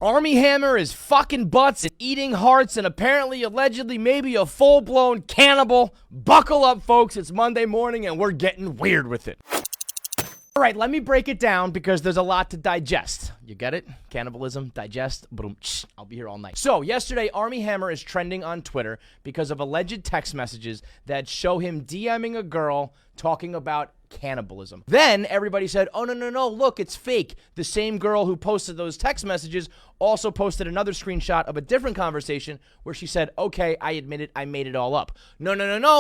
Armie Hammer is fucking butts and eating hearts and apparently, allegedly, maybe a full-blown cannibal. Buckle up, folks. It's Monday morning and we're getting weird with it. All right, let me break it down because there's a lot to digest. You get it? Cannibalism, digest, boom. I'll be here all night. So, yesterday, Armie Hammer is trending on Twitter because of alleged text messages that show him DMing a girl talking about cannibalism. Then everybody said, oh, no, look, it's fake. The same girl who posted those text messages also posted another screenshot of a different conversation where she said, okay, I admit it, I made it all up. No,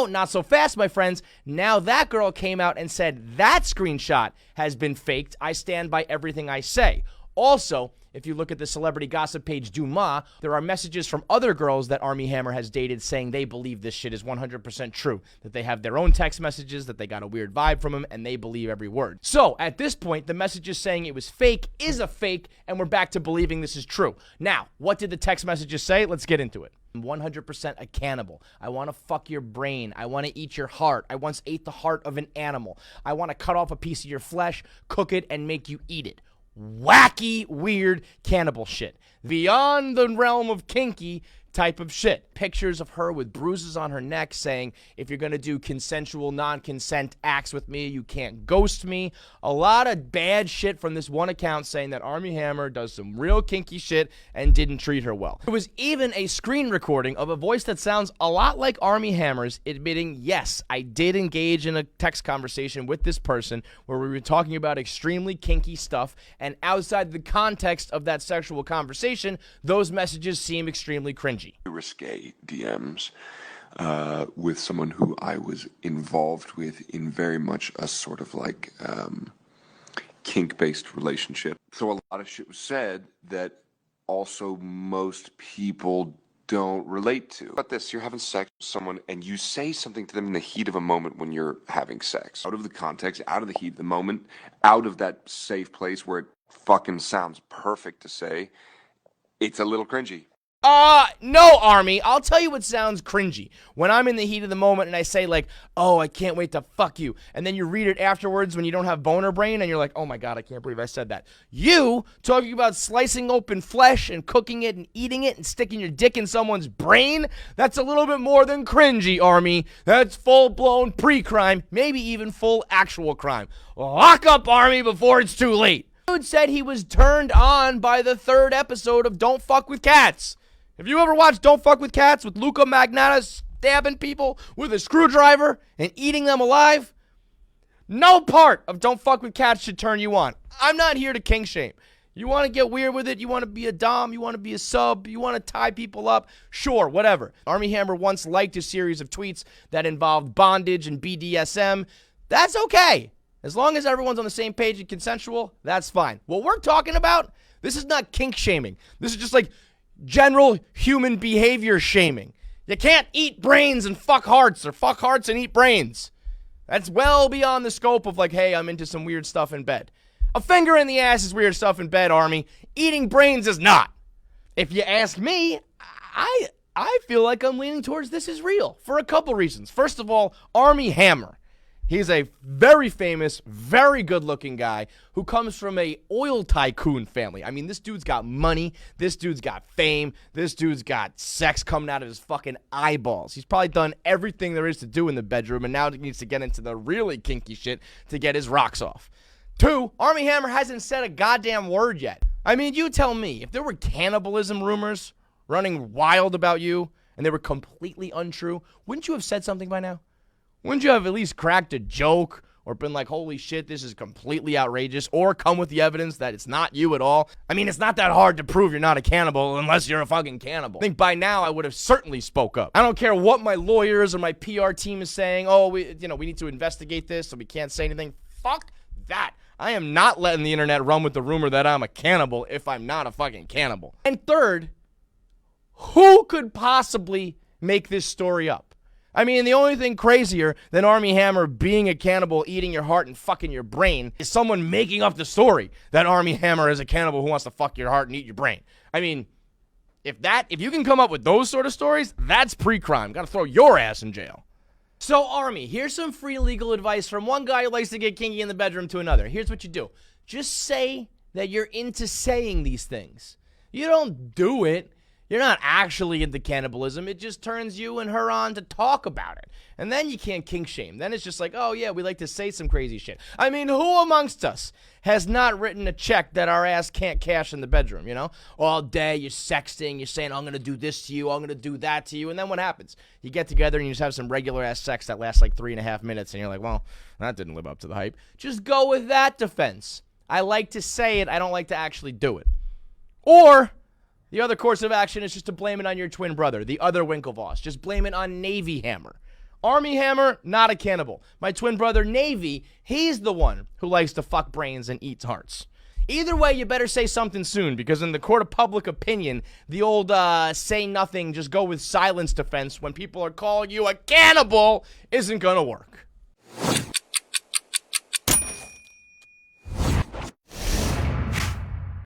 not so fast, my friends. Now that girl came out and said that screenshot has been faked. I stand by everything I say. Also, if you look at the celebrity gossip page Dumas, there are messages from other girls that Armie Hammer has dated saying they believe this shit is 100% true, that they have their own text messages, that they got a weird vibe from him, and they believe every word. So, at this point, the messages saying it was fake is a fake, and we're back to believing this is true. Now, what did the text messages say? Let's get into it. I'm 100% a cannibal. I want to fuck your brain. I want to eat your heart. I once ate the heart of an animal. I want to cut off a piece of your flesh, cook it, and make you eat it. Wacky, weird cannibal shit. Beyond the realm of kinky type of shit. Pictures of her with bruises on her neck saying, if you're going to do consensual, non-consent acts with me, you can't ghost me. A lot of bad shit from this one account saying that Armie Hammer does some real kinky shit and didn't treat her well. There was even a screen recording of a voice that sounds a lot like Armie Hammer's admitting, yes, I did engage in a text conversation with this person where we were talking about extremely kinky stuff, and outside the context of that sexual conversation, those messages seem extremely cringy. Risque DMs with someone who I was involved with in very much a sort of like kink-based relationship. So a lot of shit was said that also most people don't relate to. But this, you're having sex with someone and you say something to them in the heat of a moment when you're having sex. Out of the context, out of the heat of the moment, out of that safe place where it fucking sounds perfect to say, it's a little cringy. No, Armie. I'll tell you what sounds cringy. When I'm in the heat of the moment and I say like, oh, I can't wait to fuck you. And then you read it afterwards when you don't have boner brain and you're like, oh my God, I can't believe I said that. You talking about slicing open flesh and cooking it and eating it and sticking your dick in someone's brain? That's a little bit more than cringy, Armie. That's full-blown pre-crime, maybe even full actual crime. Lock up, Armie, before it's too late. Dude said he was turned on by the 3rd episode of Don't Fuck with Cats. Have you ever watched Don't Fuck with Cats with Luca Magnotta stabbing people with a screwdriver and eating them alive? No part of Don't Fuck with Cats should turn you on. I'm not here to kink shame. You want to get weird with it? You want to be a dom? You want to be a sub? You want to tie people up? Sure, whatever. Armie Hammer once liked a series of tweets that involved bondage and BDSM. That's okay. As long as everyone's on the same page and consensual, that's fine. What we're talking about, this is not kink shaming. This is just like general human behavior shaming. You can't eat brains and fuck hearts, or fuck hearts and eat brains. That's well beyond the scope of like, hey, I'm into some weird stuff in bed. A finger in the ass is weird stuff in bed, Armie. Eating brains is not. If you ask me, I feel like I'm leaning towards this is real for a couple reasons. First of all, Armie Hammer. He's a very famous, very good-looking guy who comes from a oil tycoon family. I mean, this dude's got money. This dude's got fame. This dude's got sex coming out of his fucking eyeballs. He's probably done everything there is to do in the bedroom, and now he needs to get into the really kinky shit to get his rocks off. 2, Armie Hammer hasn't said a goddamn word yet. I mean, you tell me, if there were cannibalism rumors running wild about you and they were completely untrue, wouldn't you have said something by now? Wouldn't you have at least cracked a joke or been like, holy shit, this is completely outrageous, or come with the evidence that it's not you at all? I mean, it's not that hard to prove you're not a cannibal unless you're a fucking cannibal. I think by now I would have certainly spoke up. I don't care what my lawyers or my PR team is saying. Oh, we need to investigate this, so we can't say anything. Fuck that. I am not letting the internet run with the rumor that I'm a cannibal if I'm not a fucking cannibal. And 3rd, who could possibly make this story up? I mean, the only thing crazier than Armie Hammer being a cannibal, eating your heart, and fucking your brain is someone making up the story that Armie Hammer is a cannibal who wants to fuck your heart and eat your brain. I mean, if you can come up with those sort of stories, that's pre-crime. Gotta throw your ass in jail. So, Armie, here's some free legal advice from one guy who likes to get kinky in the bedroom to another. Here's what you do. Just say that you're into saying these things. You don't do it. You're not actually into cannibalism. It just turns you and her on to talk about it. And then you can't kink shame. Then it's just like, oh, yeah, we like to say some crazy shit. I mean, who amongst us has not written a check that our ass can't cash in the bedroom, you know? All day you're sexting, you're saying, I'm going to do this to you, I'm going to do that to you. And then what happens? You get together and you just have some regular ass sex that lasts like 3.5 minutes. And you're like, well, that didn't live up to the hype. Just go with that defense. I like to say it. I don't like to actually do it. Or the other course of action is just to blame it on your twin brother, the other Winklevoss. Just blame it on Navy Hammer. Army Hammer, not a cannibal. My twin brother, Navy, he's the one who likes to fuck brains and eats hearts. Either way, you better say something soon, because in the court of public opinion, the old say nothing, just go with silence defense when people are calling you a cannibal isn't gonna work.